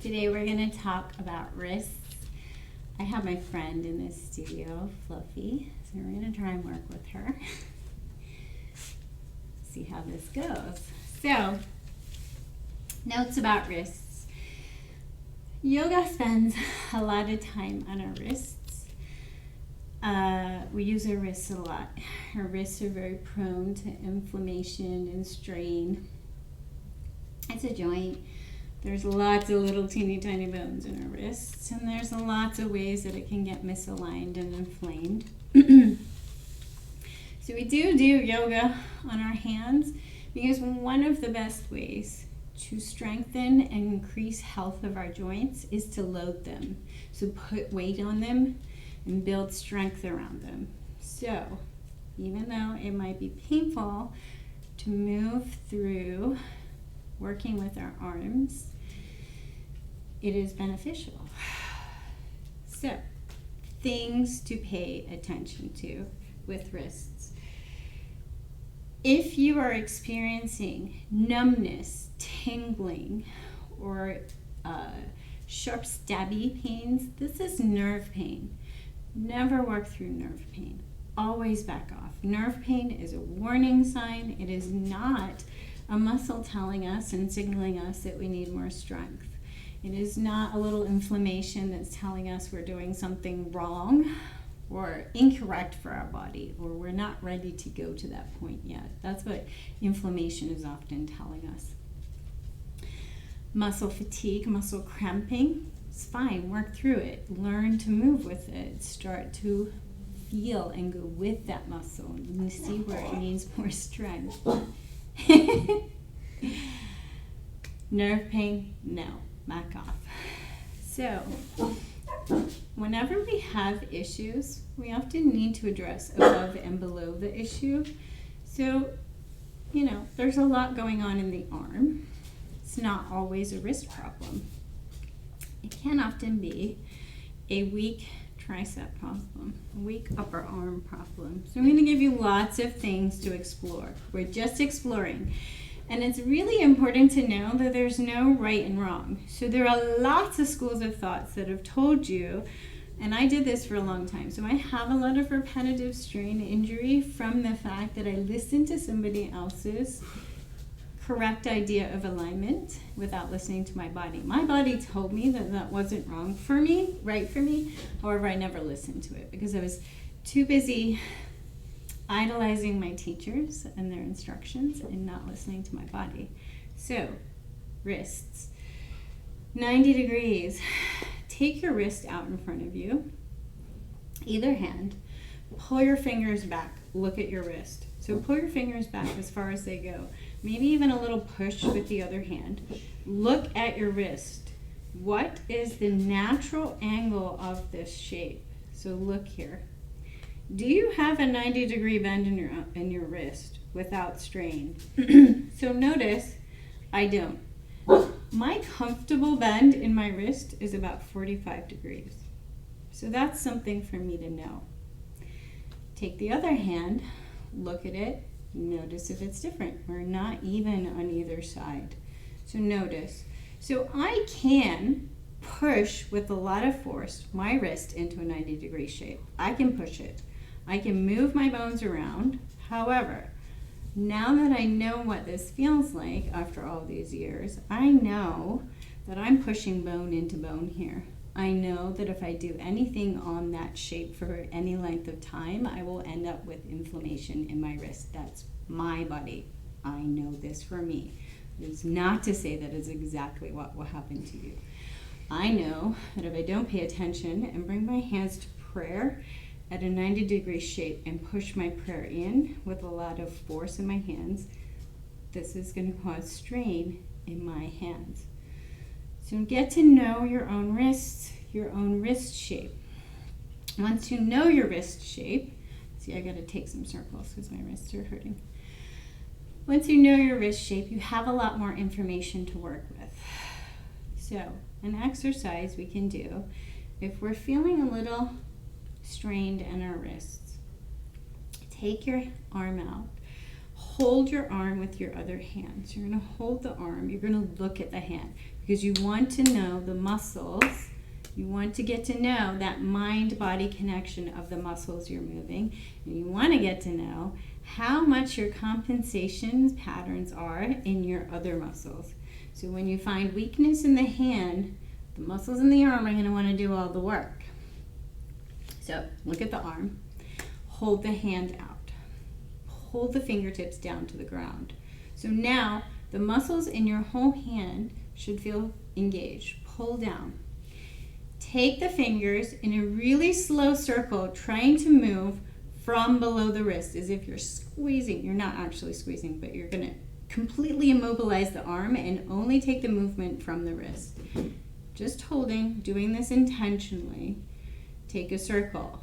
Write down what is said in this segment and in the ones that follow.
Today we're going to talk about wrists. I have my friend in this studio, Fluffy, so we're going to try and work with her. See how this goes. So, notes about wrists. Yoga spends a lot of time on our wrists. We use our wrists a lot. Our wrists are very prone to inflammation and strain. It's a joint. There's lots of little teeny tiny bones in our wrists, and there's lots of ways that it can get misaligned and inflamed. So we do yoga on our hands because one of the best ways to strengthen and increase health of our joints is to load them. So put weight on them and build strength around them. So even though it might be painful to move through working with our arms, it is beneficial. So, things to pay attention to with wrists. If you are experiencing numbness, tingling, or sharp stabby pains, this is nerve pain. Never work through nerve pain. Always back off. Nerve pain is a warning sign. It is not a muscle telling us and signaling us that we need more strength. It is not a little inflammation that's telling us we're doing something wrong or incorrect for our body, or we're not ready to go to that point yet. That's what inflammation is often telling us. Muscle fatigue, muscle cramping, it's fine. Work through it. Learn to move with it. Start to feel and go with that muscle and see where it needs more strength. Nerve pain, no, back off. So, whenever we have issues, we often need to address above and below the issue. So, there's a lot going on in the arm. It's not always a wrist problem. It can often be a weak tricep problem, a weak upper arm problem. So I'm going to give you lots of things to explore. We're just exploring. And it's really important to know that there's no right and wrong. So there are lots of schools of thoughts that have told you, and I did this for a long time, so I have a lot of repetitive strain injury from the fact that I listened to somebody else's correct idea of alignment without listening to my body. My body told me that that wasn't wrong for me, right for me. However, I never listened to it because I was too busy idolizing my teachers and their instructions and not listening to my body. So, wrists. 90 degrees. Take your wrist out in front of you, either hand. Pull your fingers back. Look at your wrist. So pull your fingers back as far as they go. Maybe even a little push with the other hand. Look at your wrist. What is the natural angle of this shape? So look here. Do you have a 90-degree bend in your wrist without strain? So notice, I don't. My comfortable bend in my wrist is about 45 degrees. So that's something for me to know. Take the other hand, look at it, notice if it's different. We're not even on either side. So notice. So I can push with a lot of force my wrist into a 90-degree shape. I can push it. I can move my bones around. However, now that I know what this feels like after all these years, I know that I'm pushing bone into bone here. I know that if I do anything on that shape for any length of time, I will end up with inflammation in my wrist. That's my body. I know this for me. It's not to say that is exactly what will happen to you. I know that if I don't pay attention and bring my hands to prayer at a 90-degree shape and push my prayer in with a lot of force in my hands, this is going to cause strain in my hands. So get to know your own wrists, your own wrist shape. Once you know your wrist shape, see, I got to take some circles because my wrists are hurting. Once you know your wrist shape, you have a lot more information to work with. So, an exercise we can do if we're feeling a little strained in our wrists. Take your arm out, hold your arm with your other hand. So you're going to hold the arm, you're going to look at the hand. because you want to know the muscles. You want to get to know that mind-body connection of the muscles you're moving. And you want to get to know how much your compensation patterns are in your other muscles. So when you find weakness in the hand, the muscles in the arm are going to want to do all the work. So look at the arm. Hold the hand out. Hold the fingertips down to the ground. So now the muscles in your whole hand should feel engaged. Pull down. Take the fingers in a really slow circle, trying to move from below the wrist as if you're squeezing. You're not actually squeezing, but you're going to completely immobilize the arm and only take the movement from the wrist. Just holding, doing this intentionally. Take a circle.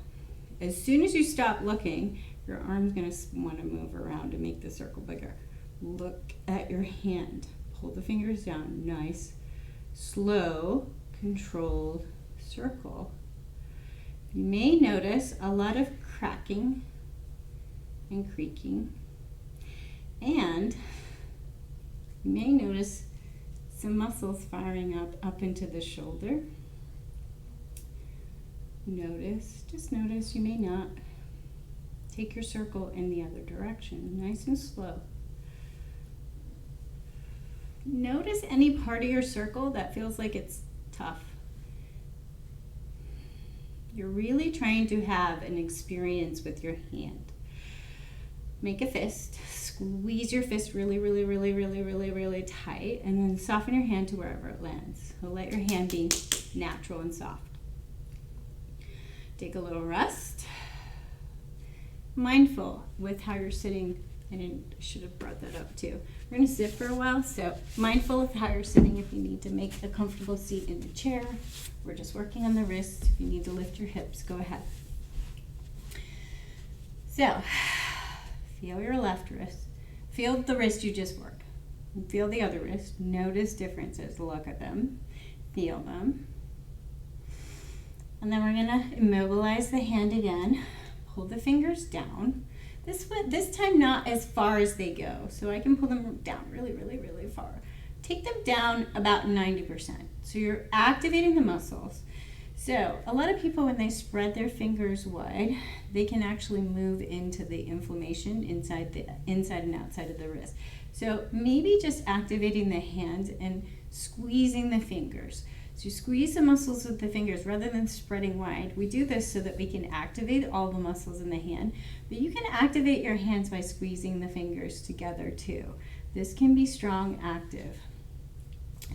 As soon as you stop looking, your arm's going to want to move around and make the circle bigger. Look at your hand. Pull the fingers down. Nice, slow, controlled circle. You may notice a lot of cracking and creaking, and you may notice some muscles firing up into the shoulder. Just notice, you may not. Take your circle in the other direction, nice and slow. Notice any part of your circle that feels like it's tough. You're really trying to have an experience with your hand. Make a fist. Squeeze your fist really, really, really, really, really, really tight, and then soften your hand to wherever it lands. So let your hand be natural and soft. Take a little rest. Mindful with how you're sitting. I should have brought that up too. We're going to sit for a while, so mindful of how you're sitting. If you need to make a comfortable seat in the chair, we're just working on the wrists. If you need to lift your hips, go ahead. So, feel your left wrist. Feel the wrist you just worked. Feel the other wrist. Notice differences. Look at them. Feel them. And then we're going to immobilize the hand again. Pull the fingers down. This time not as far as they go, so I can pull them down really, really, really far. Take them down about 90%. So you're activating the muscles. So a lot of people, when they spread their fingers wide, they can actually move into the inflammation inside and outside of the wrist. So maybe just activating the hand and squeezing the fingers. So you squeeze the muscles with the fingers rather than spreading wide. We do this so that we can activate all the muscles in the hand, but you can activate your hands by squeezing the fingers together too. This can be strong, active.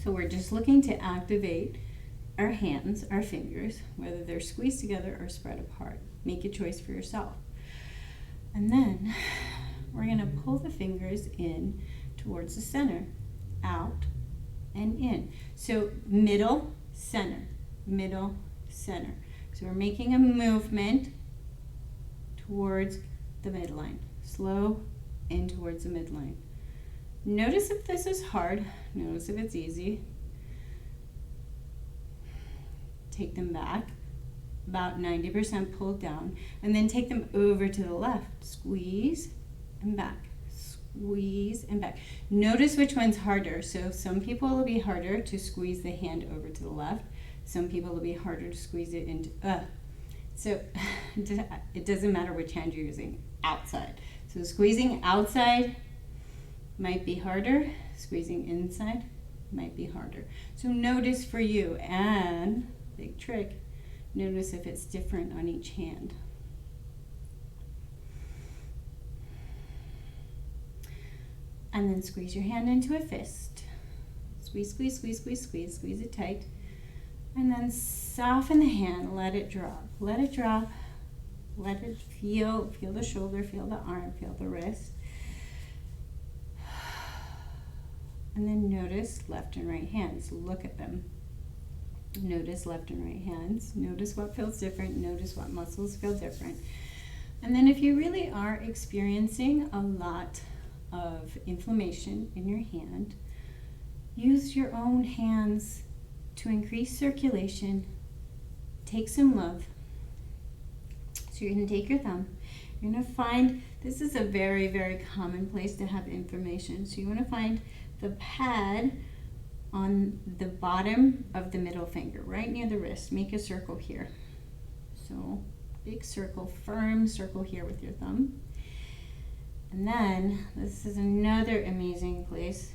So we're just looking to activate our hands, our fingers, whether they're squeezed together or spread apart. Make a choice for yourself. And then we're going to pull the fingers in towards the center, out and in. So middle, center, middle, center. So we're making a movement towards the midline. Slow in towards the midline. Notice if this is hard. Notice if it's easy. Take them back, about 90% pulled down, and then take them over to the left. Squeeze and back. Squeeze and back. Notice which one's harder. So some people will be harder to squeeze the hand over to the left. Some people will be harder to squeeze it into, so it doesn't matter which hand you're using, outside. So squeezing outside might be harder. Squeezing inside might be harder. So notice for you, and big trick, notice if it's different on each hand. And then squeeze your hand into a fist. Squeeze, squeeze, squeeze, squeeze, squeeze, squeeze it tight. And then soften the hand, let it drop. Let it drop. Let it feel the shoulder, feel the arm, feel the wrist. And then notice left and right hands. Look at them. Notice left and right hands. Notice what feels different. Notice what muscles feel different. And then if you really are experiencing a lot of inflammation in your hand, use your own hands to increase circulation. Take some love. So you're going to take your thumb. You're going to find, this is a very, very common place to have inflammation. So you want to find the pad on the bottom of the middle finger, right near the wrist. Make a circle here. So big circle, firm circle here with your thumb. And then this is another amazing place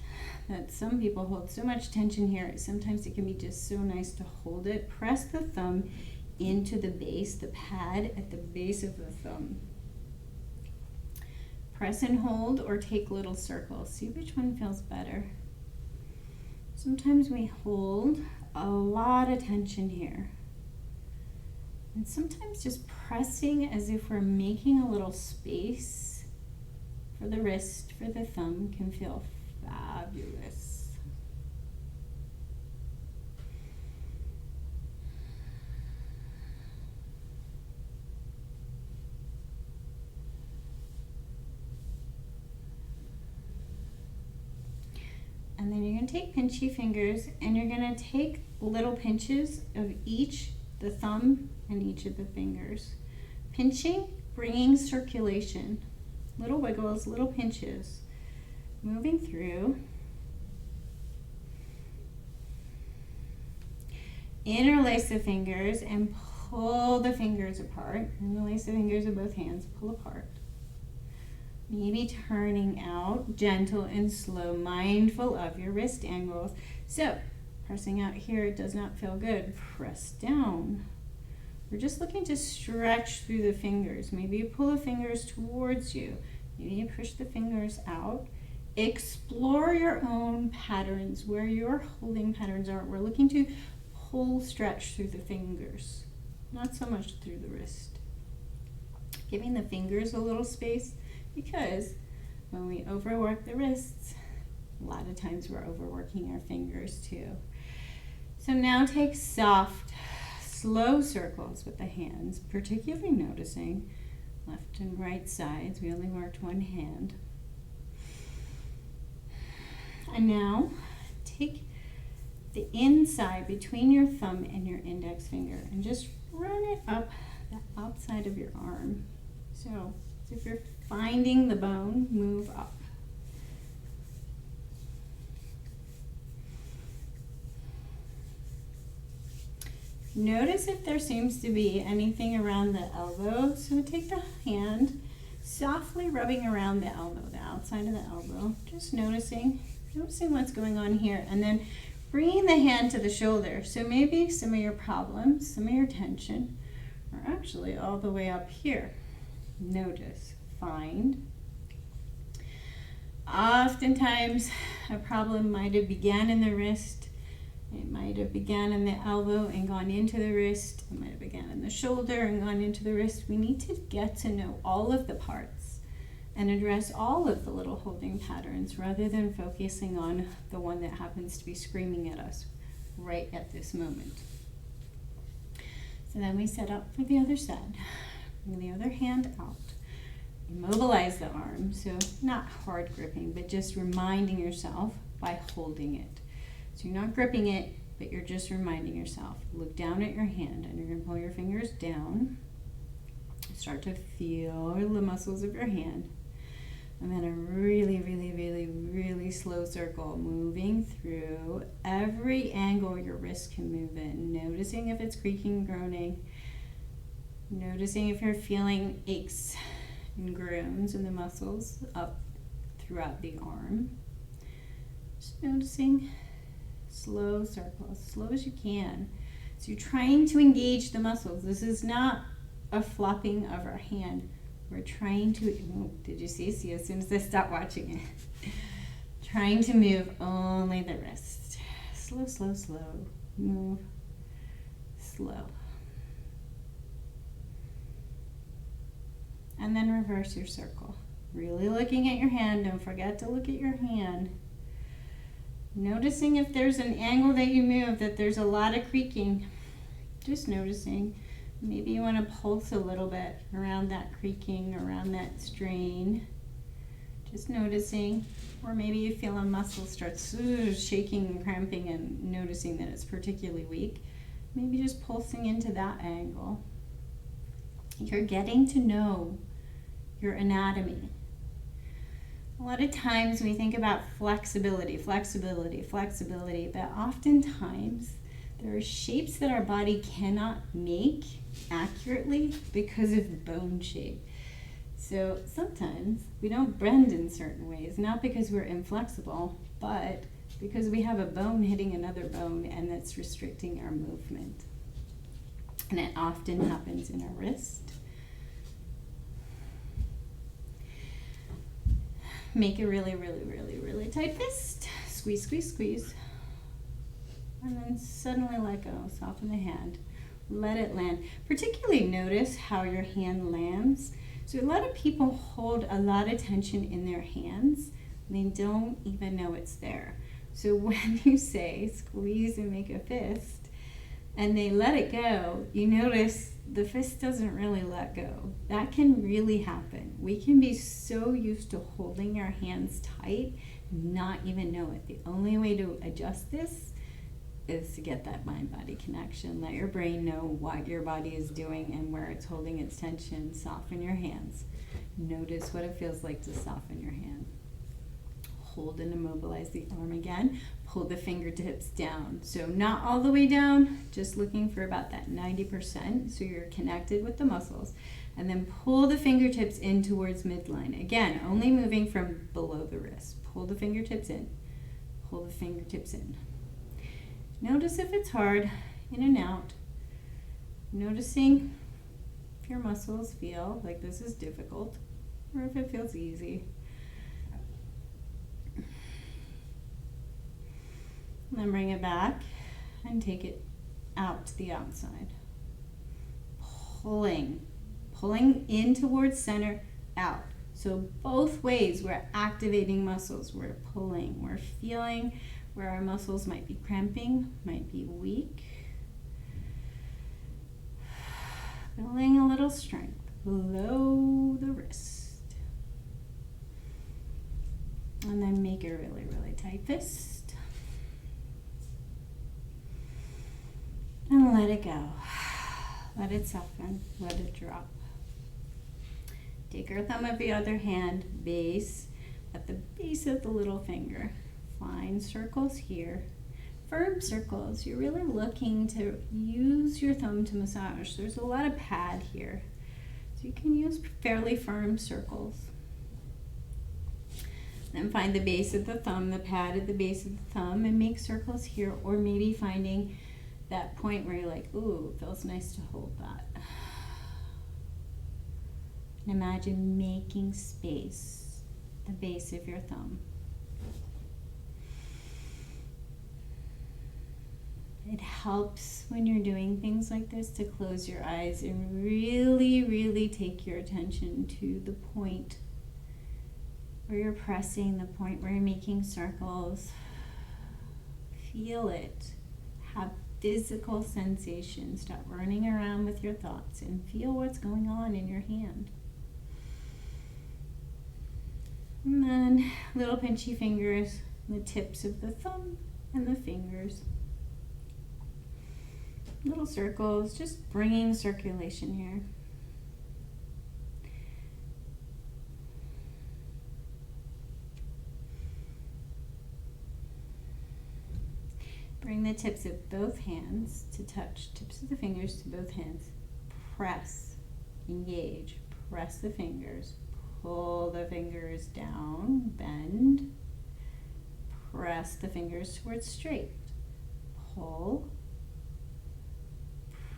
that some people hold so much tension here. Sometimes it can be just so nice to hold it. Press the thumb into the base, the pad at the base of the thumb. Press and hold or take little circles. See which one feels better. Sometimes we hold a lot of tension here. And sometimes just pressing as if we're making a little space for the wrist, for the thumb, can feel fabulous. And then you're going to take pinchy fingers and you're going to take little pinches of each, the thumb and each of the fingers. Pinching, bringing circulation. Little wiggles, little pinches. Moving through. Interlace the fingers and pull the fingers apart. Interlace the fingers of both hands, pull apart. Maybe turning out, gentle and slow, mindful of your wrist angles. So, pressing out here, it does not feel good. Press down. We're just looking to stretch through the fingers. Maybe you pull the fingers towards you. Maybe you push the fingers out. Explore your own patterns, where your holding patterns are. We're looking to pull, stretch through the fingers, not so much through the wrist. Giving the fingers a little space. Because when we overwork the wrists, a lot of times we're overworking our fingers too. So now take soft, slow circles with the hands, particularly noticing left and right sides. We only worked one hand. And now take the inside between your thumb and your index finger and just run it up the outside of your arm. So if you're finding the bone, move up. Notice if there seems to be anything around the elbow. So take the hand, softly rubbing around the elbow, the outside of the elbow. Just noticing what's going on here. And then bringing the hand to the shoulder. So maybe some of your problems, some of your tension are actually all the way up here. Notice, find. Oftentimes, a problem might have began in the wrist. It might have began in the elbow and gone into the wrist. It might have began in the shoulder and gone into the wrist. We need to get to know all of the parts and address all of the little holding patterns rather than focusing on the one that happens to be screaming at us right at this moment. So then we set up for the other side. Bring the other hand out. Immobilize the arm, so not hard gripping, but just reminding yourself by holding it. So you're not gripping it, but you're just reminding yourself. Look down at your hand and you're going to pull your fingers down. Start to feel the muscles of your hand. And then a really, really, really, really slow circle moving through every angle your wrist can move in. Noticing if it's creaking and groaning. Noticing if you're feeling aches and groans in the muscles up throughout the arm. Just noticing slow circles, slow as you can. So you're trying to engage the muscles. This is not a flopping of our hand. We're trying to, oh, did you see? See, as soon as I stop watching it. Trying to move only the wrist. Slow, slow, slow. Move slow. And then reverse your circle. Really looking at your hand. Don't forget to look at your hand. Noticing if there's an angle that you move, that there's a lot of creaking. Just noticing. Maybe you want to pulse a little bit around that creaking, around that strain. Just noticing. Or maybe you feel a muscle starts shaking and cramping and noticing that it's particularly weak. Maybe just pulsing into that angle. You're getting to know your anatomy. A lot of times we think about flexibility, flexibility, flexibility, but oftentimes there are shapes that our body cannot make accurately because of bone shape. So sometimes we don't bend in certain ways, not because we're inflexible, but because we have a bone hitting another bone and that's restricting our movement. And it often happens in our wrist. Make a really, really, really, really tight fist. Squeeze, squeeze, squeeze. And then suddenly let go. Soften the hand. Let it land. Particularly notice how your hand lands. So a lot of people hold a lot of tension in their hands. They don't even know it's there. So when you say squeeze and make a fist, and they let it go, you notice the fist doesn't really let go. That can really happen. We can be so used to holding our hands tight, not even know it. The only way to adjust this is to get that mind-body connection. Let your brain know what your body is doing and where it's holding its tension. Soften your hands. Notice what it feels like to soften your hand. Hold and immobilize the arm again. Pull the fingertips down. So not all the way down, just looking for about that 90%, so you're connected with the muscles. And then pull the fingertips in towards midline. Again, only moving from below the wrist. Pull the fingertips in. Pull the fingertips in. Notice if it's hard, in and out. Noticing if your muscles feel like this is difficult, or if it feels easy. Then bring it back and take it out to the outside. Pulling in towards center, out. So both ways we're activating muscles. We're pulling, we're feeling where our muscles might be cramping, might be weak. Building a little strength below the wrist. And then make a really, really tight fist. And let it go. Let it soften. Let it drop. Take your thumb of the other hand, base, at the base of the little finger. Find circles here. Firm circles. You're really looking to use your thumb to massage. There's a lot of pad here. So you can use fairly firm circles. Then find the base of the thumb, the pad at the base of the thumb, and make circles here, or maybe finding that point where you're like, ooh, it feels nice to hold that. And imagine making space at the base of your thumb. It helps when you're doing things like this to close your eyes and really, really take your attention to the point where you're pressing, the point where you're making circles. Feel it. Have physical sensation. Stop running around with your thoughts and feel what's going on in your hand. And then little pinchy fingers, the tips of the thumb and the fingers. Little circles, just bringing circulation here. Bring the tips of both hands to touch, tips of the fingers to both hands. Press, engage, press the fingers, pull the fingers down, bend, press the fingers towards straight, pull,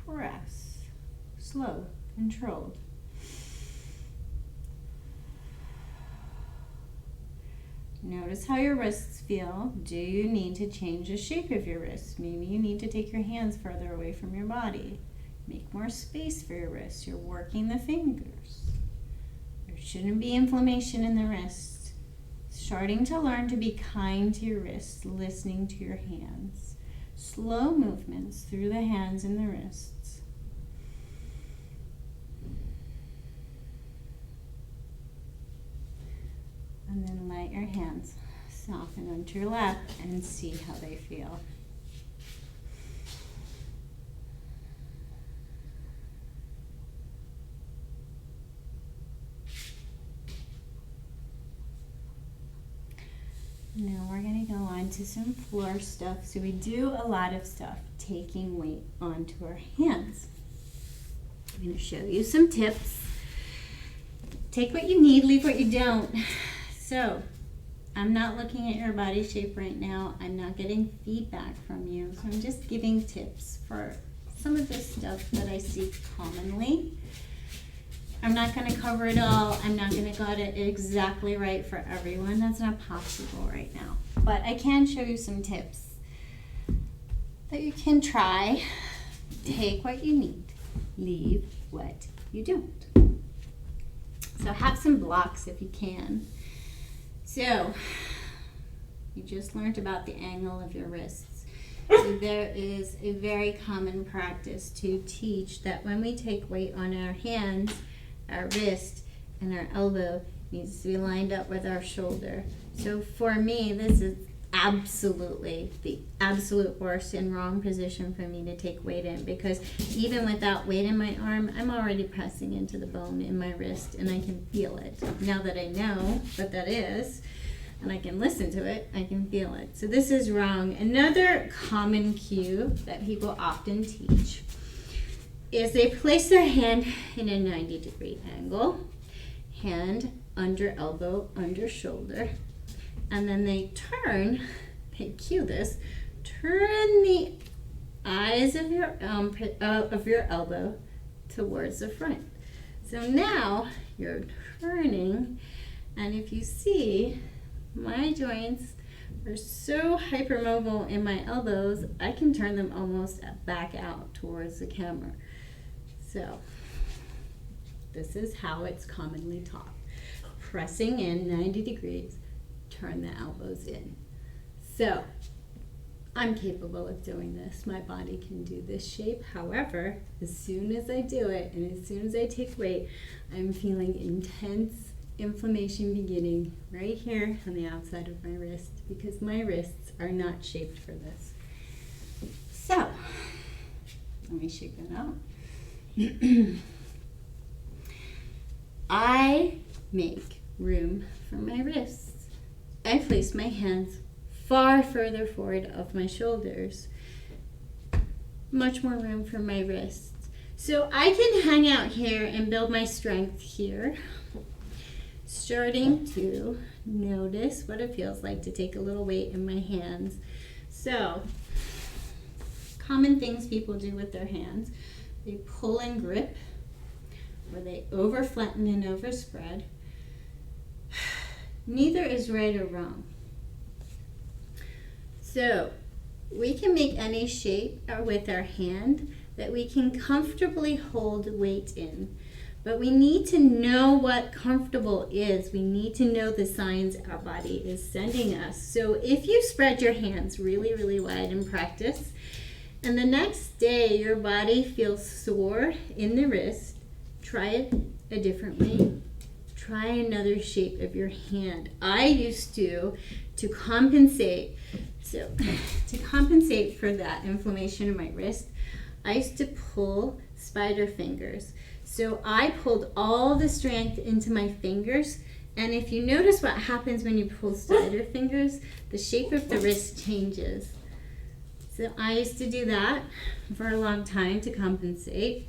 press, slow, controlled. Notice how your wrists feel. Do you need to change the shape of your wrists? Maybe you need to take your hands further away from your body. Make more space for your wrists. You're working the fingers. There shouldn't be inflammation in the wrist. Starting to learn to be kind to your wrists, listening to your hands. Slow movements through the hands and the wrists. And then let your hands soften onto your lap and see how they feel. Now we're going to go on to some floor stuff. So we do a lot of stuff taking weight onto our hands. I'm going to show you some tips. Take what you need, leave what you don't. So I'm not looking at your body shape right now. I'm not getting feedback from you. So I'm just giving tips for some of this stuff that I see commonly. I'm not going to cover it all. I'm not going to get it exactly right for everyone. That's not possible right now. But I can show you some tips that you can try. Take what you need. Leave what you don't. So have some blocks if you can. So you just learned about the angle of your wrists. So there is a very common practice to teach that when we take weight on our hands, our wrist and our elbow needs to be lined up with our shoulder. So for me, this is absolutely the absolute worst and wrong position for me to take weight in, because even without weight in my arm, I'm already pressing into the bone in my wrist and I can feel it. Now that I know what that is and I can listen to it, I can feel it. So this is wrong. Another common cue that people often teach is they place their hand in a 90-degree angle, hand under elbow, under shoulder, and then they cue this, turn the eyes of your elbow towards the front. So now you're turning, and if you see, my joints are so hypermobile in my elbows, I can turn them almost back out towards the camera. So this is how it's commonly taught. Pressing in 90 degrees, turn the elbows in. So I'm capable of doing this. My body can do this shape. However, as soon as I do it and as soon as I take weight, I'm feeling intense inflammation beginning right here on the outside of my wrist, because my wrists are not shaped for this. So let me shake that out. I make room for my wrists. I place my hands far further forward of my shoulders. Much more room for my wrists. So I can hang out here and build my strength here. Starting to notice what it feels like to take a little weight in my hands. So, common things people do with their hands. They pull and grip, or they over flatten and overspread. Neither is right or wrong. So we can make any shape with our hand that we can comfortably hold weight in. But we need to know what comfortable is. We need to know the signs our body is sending us. So if you spread your hands really, really wide in practice, and the next day your body feels sore in the wrist, try it a different way. Try another shape of your hand. I used to compensate. So to compensate for that inflammation in my wrist, I used to pull spider fingers. So I pulled all the strength into my fingers, and if you notice what happens when you pull spider fingers, the shape of the wrist changes. So I used to do that for a long time to compensate.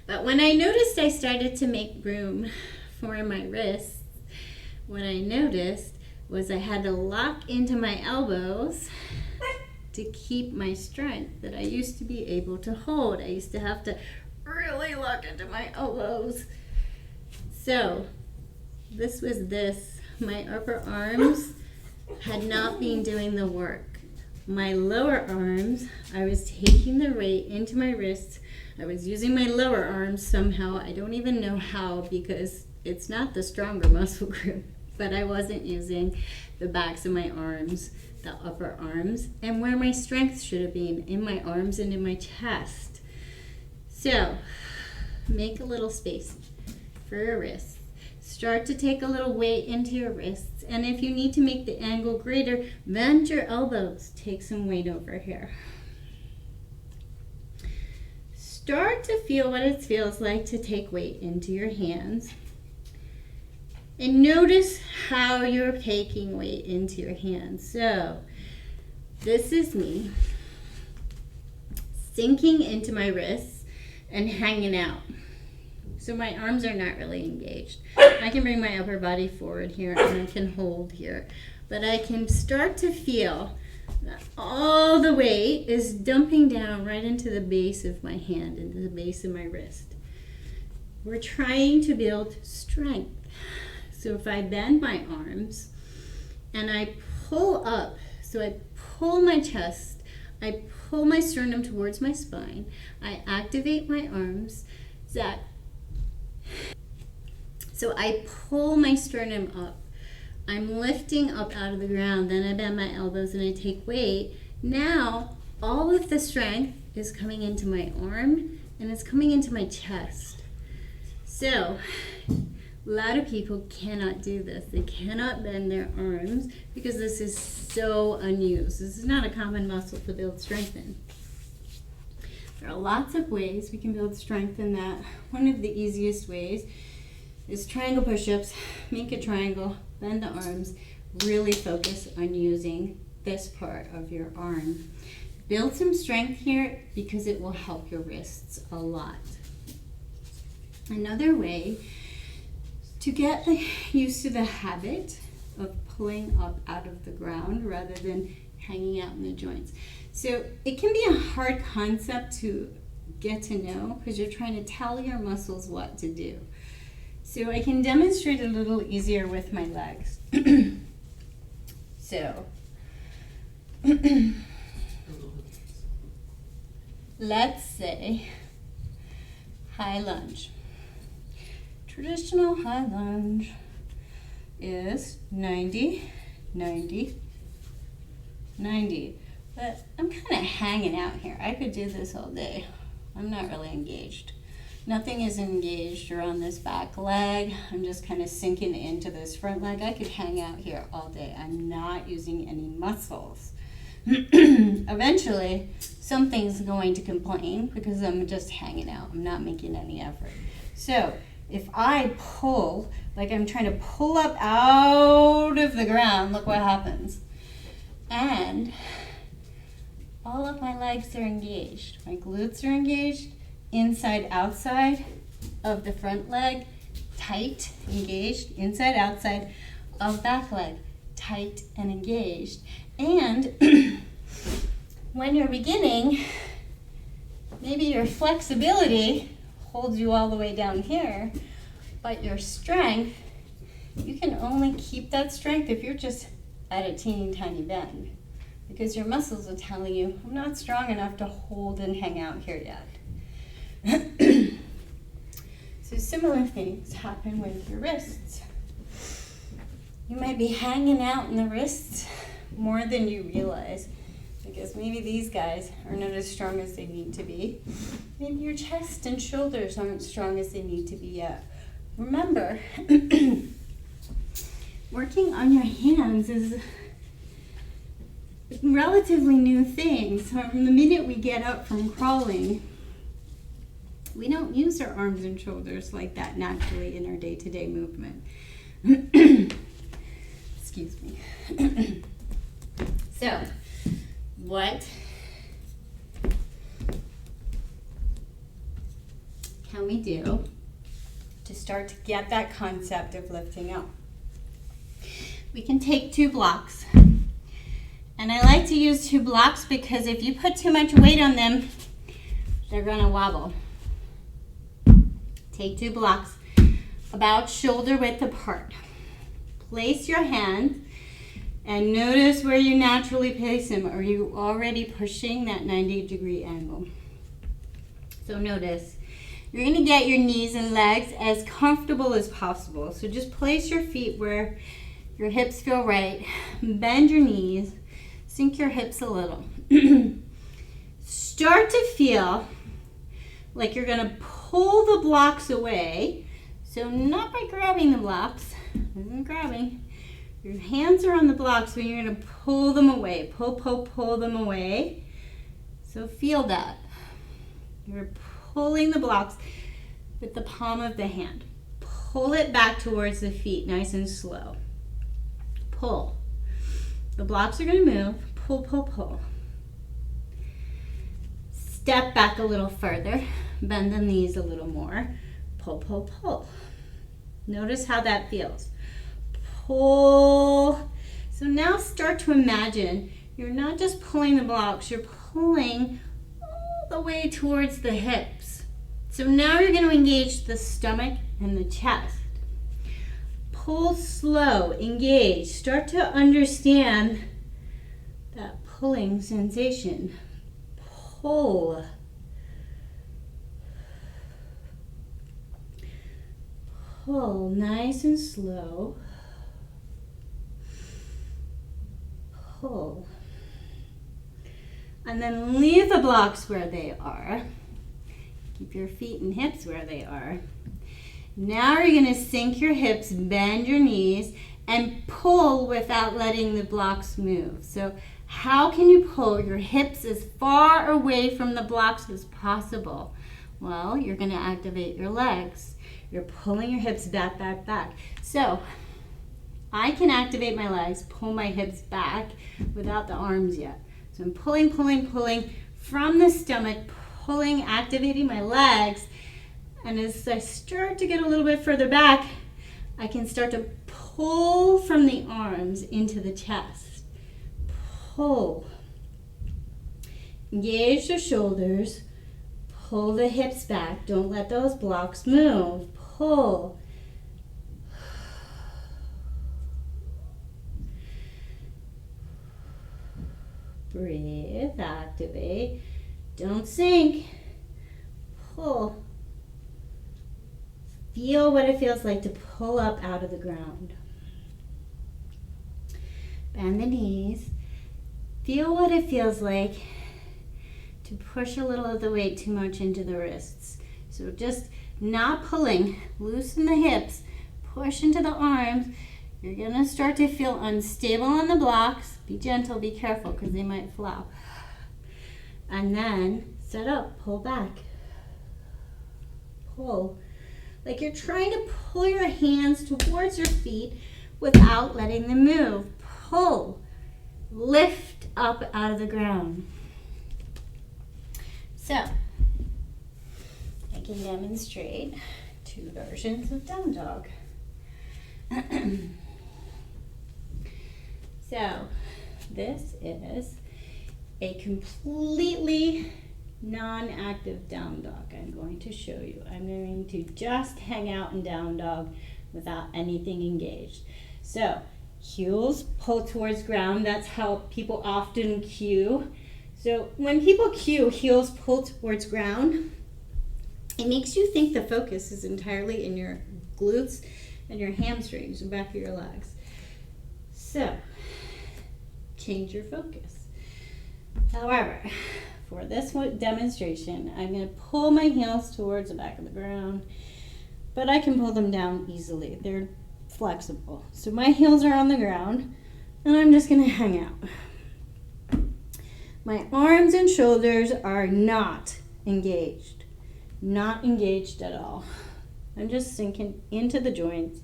But when I noticed I started to make room for my wrists, what I noticed was I had to lock into my elbows to keep my strength that I used to be able to hold. I used to have to really lock into my elbows. So this was this. My upper arms had not been doing the work. My lower arms, I was taking the weight into my wrists. I was using my lower arms somehow. I don't even know how, because it's not the stronger muscle group, but I wasn't using the backs of my arms, the upper arms, and where my strength should have been, in my arms and in my chest. So make a little space for your wrists. Start to take a little weight into your wrists, and if you need to make the angle greater, bend your elbows. Take some weight over here. Start to feel what it feels like to take weight into your hands. And notice how you're taking weight into your hands. So this is me sinking into my wrists and hanging out. So my arms are not really engaged. I can bring my upper body forward here and I can hold here. But I can start to feel that all the weight is dumping down right into the base of my hand, into the base of my wrist. We're trying to build strength. So if I bend my arms and I pull up, so I pull my chest, I pull my sternum towards my spine, I activate my arms, so I pull my sternum up. I'm lifting up out of the ground, then I bend my elbows and I take weight. Now, all of the strength is coming into my arm and it's coming into my chest. So, a lot of people cannot do this. They cannot bend their arms because this is so unused. This is not a common muscle to build strength in. There are lots of ways we can build strength in that. One of the easiest ways is triangle push-ups. Make a triangle, bend the arms, really focus on using this part of your arm. Build some strength here because it will help your wrists a lot. Another way to get used to the habit of pulling up out of the ground rather than hanging out in the joints. So it can be a hard concept to get to know because you're trying to tell your muscles what to do. So I can demonstrate a little easier with my legs. So let's say high lunge. Traditional high lunge is 90, 90, 90. But I'm kind of hanging out here. I could do this all day. I'm not really engaged. Nothing is engaged around this back leg. I'm just kind of sinking into this front leg. I could hang out here all day. I'm not using any muscles. Eventually, something's going to complain because I'm just hanging out. I'm not making any effort. So if I pull, like I'm trying to pull up out of the ground, look what happens. And all of my legs are engaged. My glutes are engaged, inside, outside of the front leg, tight, engaged, inside, outside of back leg, tight and engaged. And when you're beginning, maybe your flexibility holds you all the way down here, but your strength, you can only keep that strength if you're just at a teeny tiny bend, because your muscles are telling you, I'm not strong enough to hold and hang out here yet. So similar things happen with your wrists. You might be hanging out in the wrists more than you realize, because maybe these guys are not as strong as they need to be. Maybe your chest and shoulders aren't strong as they need to be yet. Remember, working on your hands is a relatively new thing. So from the minute we get up from crawling, we don't use our arms and shoulders like that naturally in our day-to-day movement. Excuse me. So, what can we do to start to get that concept of lifting up? We can take 2 blocks. And I like to use 2 blocks because if you put too much weight on them, they're gonna wobble. Take 2 blocks about shoulder width apart. Place your hands and notice where you naturally place them. Are you already pushing that 90-degree angle? So notice, you're gonna get your knees and legs as comfortable as possible. So just place your feet where your hips feel right. Bend your knees, sink your hips a little. Start to feel like you're gonna pull the blocks away. So not by grabbing the blocks, isn't grabbing. Your hands are on the blocks when you're gonna pull them away. Pull them away. So feel that. You're pulling the blocks with the palm of the hand. pull it back towards the feet, nice and slow. Pull. The blocks are going to move. Pull, pull, pull. Step back a little further. Bend the knees a little more. Pull, pull, pull. Notice how that feels. Pull. So now start to imagine you're not just pulling the blocks, you're pulling all the way towards the hips. So now you're going to engage the stomach and the chest. Pull slow, engage. Start to understand that pulling sensation. Pull. Pull nice and slow. Pull. And then leave the blocks where they are. Keep your feet and hips where they are. Now you're going to sink your hips, bend your knees, and pull without letting the blocks move. So how can you pull your hips as far away from the blocks as possible? Well, you're going to activate your legs. You're pulling your hips back, back, back. So I can activate my legs, pull my hips back without the arms yet. So I'm pulling, pulling, pulling from the stomach, pulling, activating my legs. And as I start to get a little bit further back, I can start to pull from the arms into the chest. Pull. Engage the shoulders. Pull the hips back. Don't let those blocks move. Pull. Breathe, activate. Don't sink. Pull. Feel what it feels like to pull up out of the ground. Bend the knees. Feel what it feels like to push a little of the weight too much into the wrists. So just not pulling. Loosen the hips. Push into the arms. You're going to start to feel unstable on the blocks. Be gentle, be careful, because they might flop. And then set up, pull back. Pull. Like you're trying to pull your hands towards your feet without letting them move. Pull. Lift up out of the ground. So, I can demonstrate two versions of down dog. So, this is a completely non-active down dog. I'm going to show you. I'm going to just hang out in down dog without anything engaged. So, heels pull towards ground. That's how people often cue. So, when people cue heels pull towards ground, it makes you think the focus is entirely in your glutes and your hamstrings and back of your legs. So, change your focus. However, for this demonstration, I'm going to pull my heels towards the back of the ground, but I can pull them down easily. They're flexible. So my heels are on the ground, and I'm just going to hang out. My arms and shoulders are not engaged. Not engaged at all. I'm just sinking into the joints.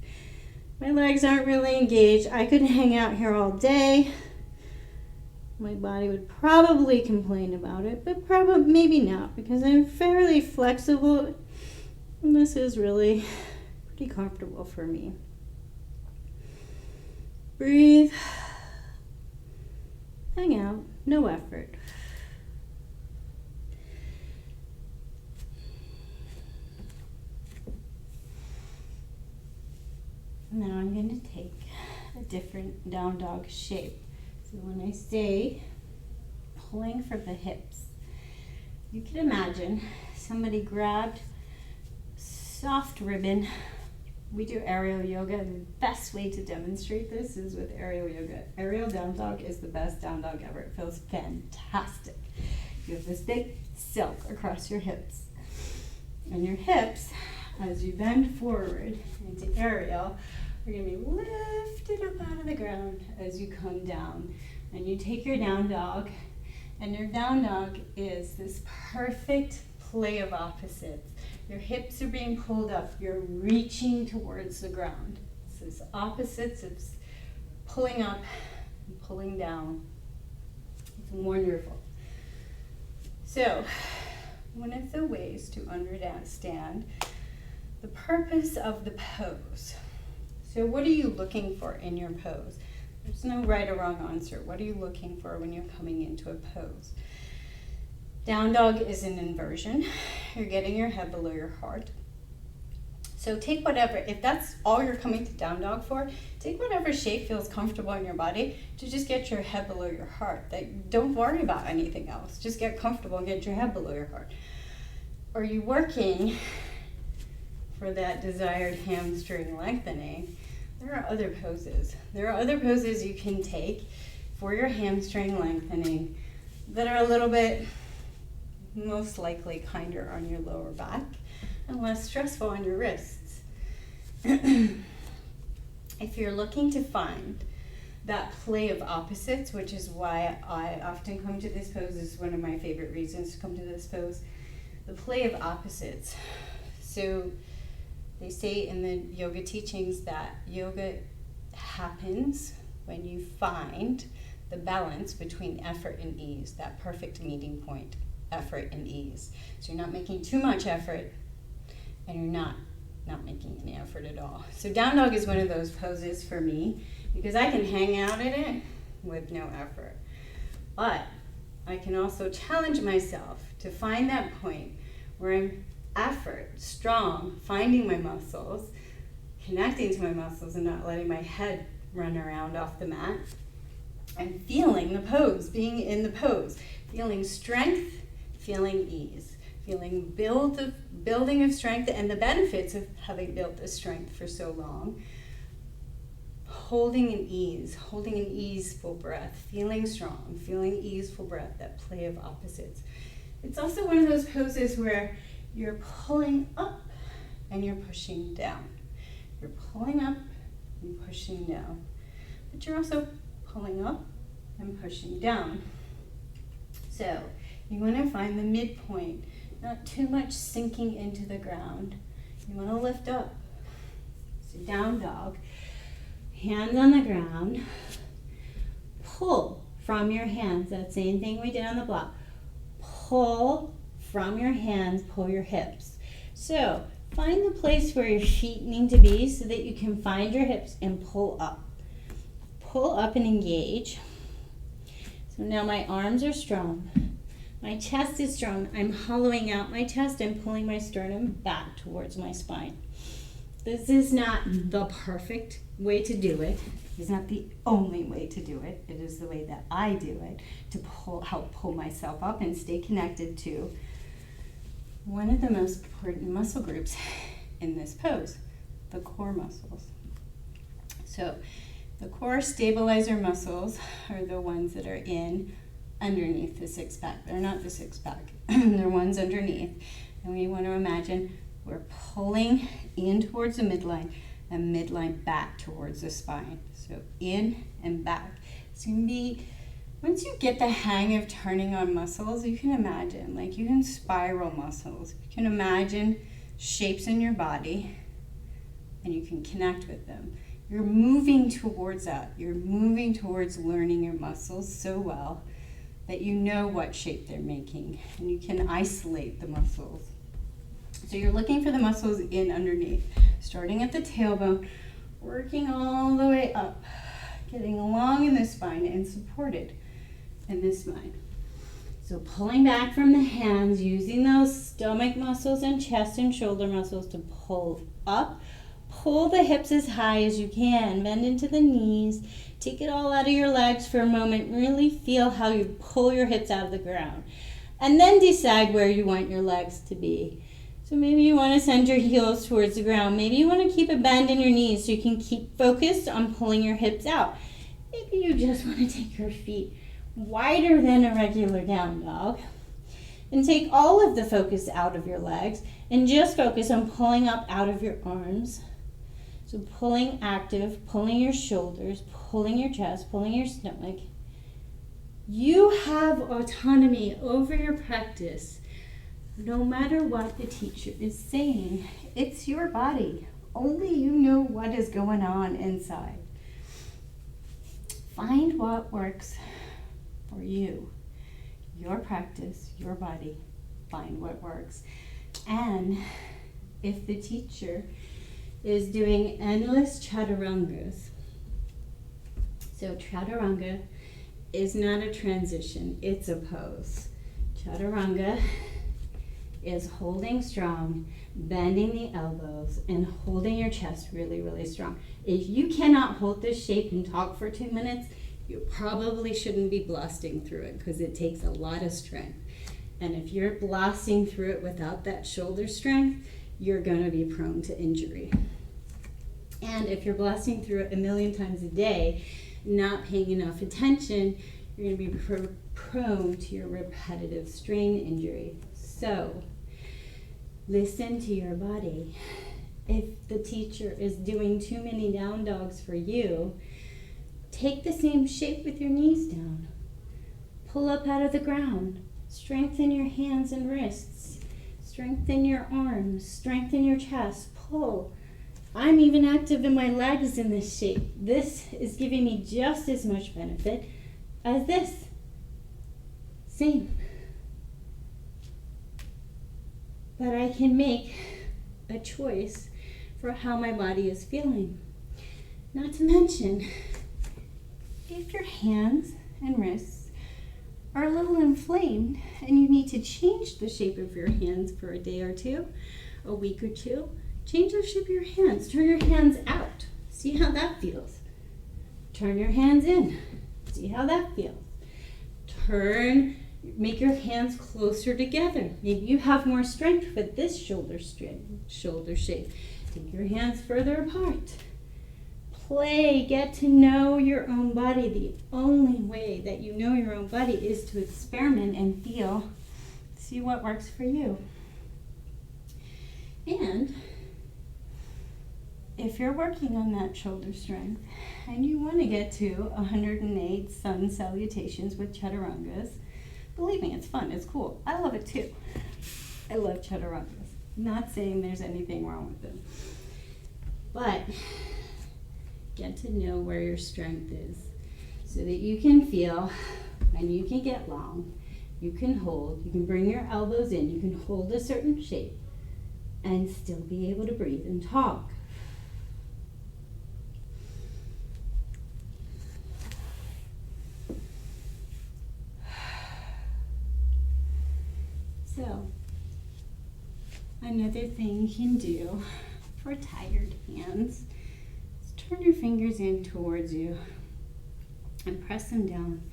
My legs aren't really engaged. I could hang out here all day. My body would probably complain about it, but probably maybe not, because I'm fairly flexible, and this is really pretty comfortable for me. Breathe. Hang out. No effort. Now I'm going to take a different down dog shape. So when I say pulling from the hips, you can imagine somebody grabbed soft ribbon. We do aerial yoga, and the best way to demonstrate this is with aerial yoga. Aerial down dog is the best down dog ever. It feels fantastic. You have this big silk across your hips. And your hips, as you bend forward into aerial, are going to be lifted up out of the ground as you come down. And you take your down dog, and your down dog is this perfect play of opposites. Your hips are being pulled up. You're reaching towards the ground. This is opposites. It's pulling up and pulling down. It's wonderful. So, one of the ways to understand the purpose of the pose. So what are you looking for in your pose? There's no right or wrong answer. What are you looking for when you're coming into a pose? Down dog is an inversion. You're getting your head below your heart. So take whatever, if that's all you're coming to down dog for, take whatever shape feels comfortable in your body to just get your head below your heart. Don't worry about anything else. Just get comfortable and get your head below your heart. Are you working for that desired hamstring lengthening? There are other poses. There are other poses you can take for your hamstring lengthening that are a little bit, most likely, kinder on your lower back and less stressful on your wrists. If you're looking to find that play of opposites, which is why I often come to this pose, is one of my favorite reasons to come to this pose, the play of opposites. So they say in the yoga teachings that yoga happens when you find the balance between effort and ease, that perfect meeting point, effort and ease. So you're not making too much effort and you're not making any effort at all. So down dog is one of those poses for me because I can hang out in it with no effort. But I can also challenge myself to find that point where I'm effort, strong, finding my muscles, connecting to my muscles and not letting my head run around off the mat, and feeling the pose, being in the pose, feeling strength, feeling ease, feeling building of strength and the benefits of having built this strength for so long, holding an easeful breath, feeling strong, feeling easeful breath, that play of opposites. It's also one of those poses where you're pulling up and you're pushing down. You're pulling up and pushing down. But you're also pulling up and pushing down. So you want to find the midpoint, not too much sinking into the ground. You want to lift up. So down dog, hands on the ground, pull from your hands. That same thing we did on the block. Pull from your hands, pull your hips. So find the place where your feet need to be so that you can find your hips and pull up. Pull up and engage. So now my arms are strong. My chest is strong. I'm hollowing out my chest and pulling my sternum back towards my spine. This is not the perfect way to do it. It's not the only way to do it. It is the way that I do it to help pull myself up and stay connected to one of the most important muscle groups in this pose, the core muscles. So the core stabilizer muscles are the ones that are underneath the six pack. They're not the six pack. They're ones underneath. And we want to imagine we're pulling in towards the midline and midline back towards the spine. So in and back. So you can be, once you get the hang of turning on muscles, you can imagine, like you can spiral muscles. You can imagine shapes in your body and you can connect with them. You're moving towards that. You're moving towards learning your muscles so well that you know what shape they're making and you can isolate the muscles. So you're looking for the muscles in underneath, starting at the tailbone, working all the way up, getting along in the spine and supported in the spine. So pulling back from the hands, using those stomach muscles and chest and shoulder muscles to pull up. Pull the hips as high as you can. Bend into the knees. Take it all out of your legs for a moment. Really feel how you pull your hips out of the ground. And then decide where you want your legs to be. So maybe you want to send your heels towards the ground. Maybe you want to keep a bend in your knees so you can keep focused on pulling your hips out. Maybe you just want to take your feet wider than a regular down dog. And take all of the focus out of your legs and just focus on pulling up out of your arms. So pulling active, pulling your shoulders, pulling your chest, pulling your stomach. You have autonomy over your practice No matter what the teacher is saying, it's your body. Only you know what is going on inside. Find what works for you. Your practice, your body. Find what works. And if the teacher is doing endless chaturangas, so chaturanga is not a transition, it's a pose. Chaturanga is holding strong, bending the elbows, and holding your chest really, really strong. If you cannot hold this shape and talk for 2 minutes, you probably shouldn't be blasting through it because it takes a lot of strength. And if you're blasting through it without that shoulder strength, you're going to be prone to injury. And if you're blasting through it a million times a day, not paying enough attention, you're going to be prone to your repetitive strain injury. So, listen to your body. If the teacher is doing too many down dogs for you, take the same shape with your knees down. Pull up out of the ground. Strengthen your hands and wrists. Strengthen your arms. Strengthen your chest. Pull. I'm even active in my legs in this shape. This is giving me just as much benefit as this. Same. But I can make a choice for how my body is feeling. Not to mention, if your hands and wrists are a little inflamed and you need to change the shape of your hands for a day or two, a week or two, change the shape of your hands. Turn your hands out. See how that feels. Turn your hands in. See how that feels. Make your hands closer together. Maybe you have more strength with this shoulder shape. Take your hands further apart. Play, get to know your own body. The only way that you know your own body is to experiment and feel, see what works for you. And if you're working on that shoulder strength and you want to get to 108 sun salutations with chaturangas, believe me, it's fun, it's cool. I love it too. I love chaturangas. Not saying there's anything wrong with them. But get to know where your strength is so that you can feel when you can get long, you can hold, you can bring your elbows in, you can hold a certain shape and still be able to breathe and talk. So, another thing you can do for tired hands is turn your fingers in towards you and press them down.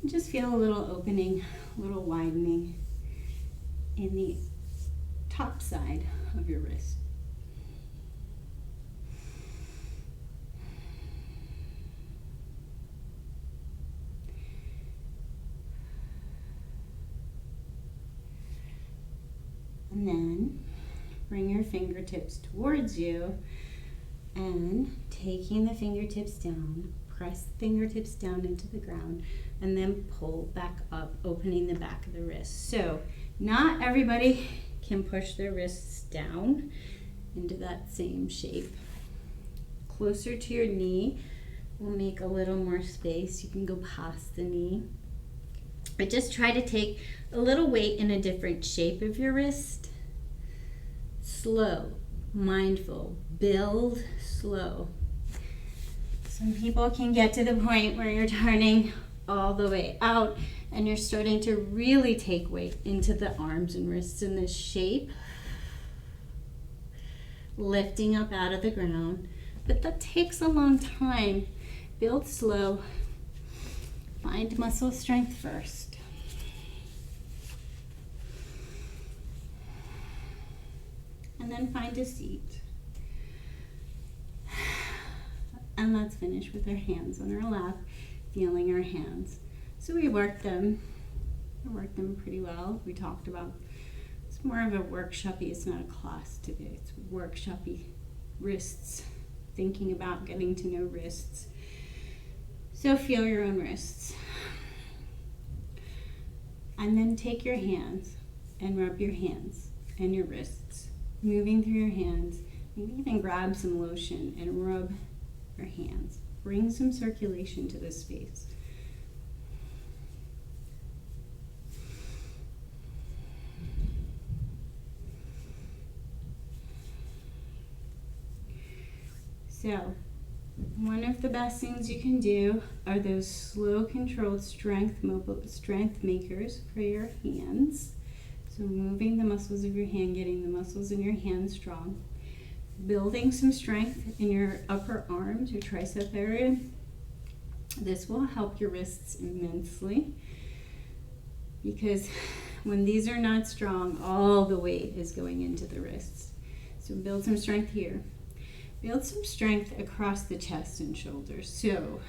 And just feel a little opening, a little widening in the top side of your wrist. And then bring your fingertips towards you and taking the fingertips down, press the fingertips down into the ground and then pull back up, opening the back of the wrist. So not everybody can push their wrists down into that same shape. Closer to your knee will make a little more space. You can go past the knee. But just try to take a little weight in a different shape of your wrist. Slow, mindful, build slow. Some people can get to the point where you're turning all the way out and you're starting to really take weight into the arms and wrists in this shape. Lifting up out of the ground. But that takes a long time. Build slow. Find muscle strength first. And then find a seat. And let's finish with our hands on our lap, feeling our hands. So we worked them pretty well. We talked about, it's more of a workshop-y, it's not a class today, it's workshop-y. Wrists, thinking about getting to know wrists. So feel your own wrists. And then take your hands, and rub your hands and your wrists, moving through your hands. Maybe even grab some lotion and rub your hands. Bring some circulation to this space. So, one of the best things you can do are those slow, controlled strength makers for your hands. So moving the muscles of your hand, getting the muscles in your hand strong. Building some strength in your upper arms, your tricep area. This will help your wrists immensely, because when these are not strong, all the weight is going into the wrists. So build some strength here. Build some strength across the chest and shoulders. So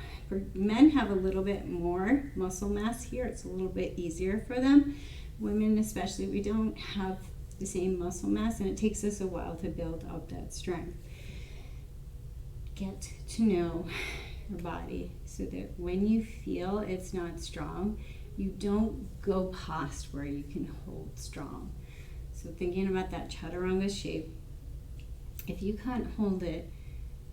men have a little bit more muscle mass here. It's a little bit easier for them. Women especially, we don't have the same muscle mass, and it takes us a while to build up that strength. Get to know your body so that when you feel it's not strong, you don't go past where you can hold strong. So thinking about that chaturanga shape, if you can't hold it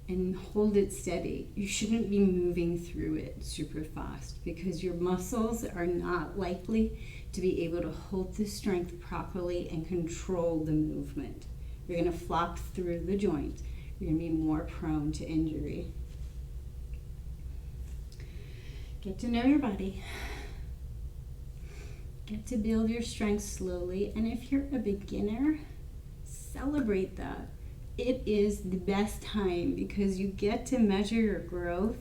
and hold it steady, you shouldn't be moving through it super fast, because your muscles are not likely to be able to hold the strength properly and control the movement. You're going to flop through the joint. You're going to be more prone to injury. Get to know your body. Get to build your strength slowly. And if you're a beginner, celebrate that. It is the best time, because you get to measure your growth.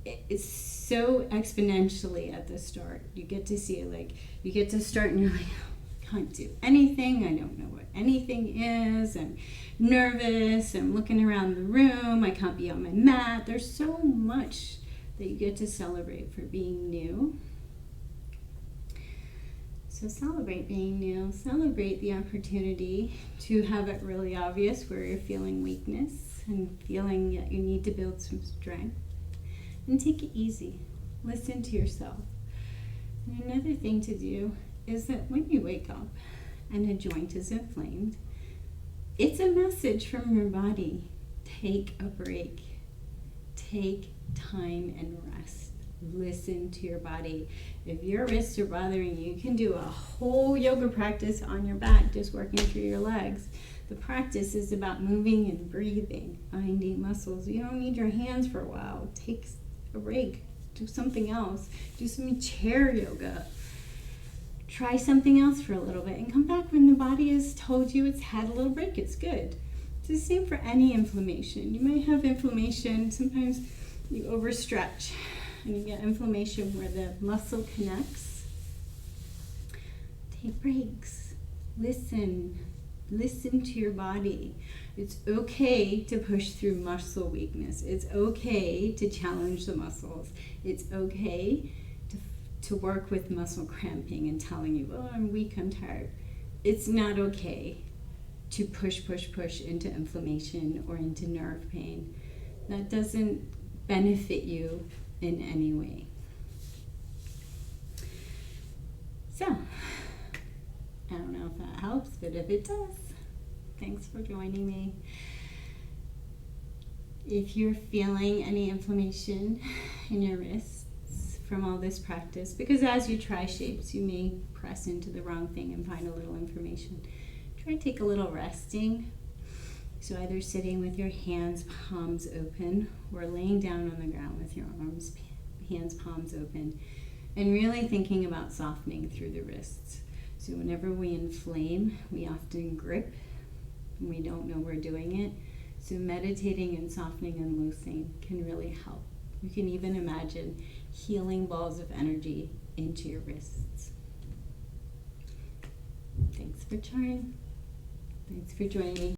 It's so exponentially at the start. You get to see it, like, you get to start and you're like, I can't do anything. I don't know what anything is. I'm nervous. I'm looking around the room. I can't be on my mat. There's so much that you get to celebrate for being new. So celebrate being new. Celebrate the opportunity to have it really obvious where you're feeling weakness and feeling that you need to build some strength. And take it easy. Listen to yourself. And another thing to do is that when you wake up and a joint is inflamed, it's a message from your body. Take a break. Take time and rest. Listen to your body. If your wrists are bothering you, you can do a whole yoga practice on your back, just working through your legs. The practice is about moving and breathing, finding muscles. You don't need your hands for a while. Take a break. Do something else. Do some chair yoga. Try something else for a little bit and come back when the body has told you it's had a little break. It's good. It's the same for any inflammation. You might have inflammation. Sometimes you overstretch and you get inflammation where the muscle connects. Take breaks. Listen to your body. It's okay to push through muscle weakness. It's okay to challenge the muscles. It's okay to work with muscle cramping and telling you, oh, I'm weak, I'm tired. It's not okay to push into inflammation or into nerve pain. That doesn't benefit you in any way. So, I don't know if that helps, but if it does, thanks for joining me. If you're feeling any inflammation in your wrists from all this practice, because as you try shapes, you may press into the wrong thing and find a little information. Try to take a little resting. So either sitting with your hands, palms open, or laying down on the ground with your arms, hands, palms open, and really thinking about softening through the wrists. So whenever we inflame, we often grip, and we don't know we're doing it. So meditating and softening and loosening can really help. You can even imagine healing balls of energy into your wrists. Thanks for trying. Thanks for joining me.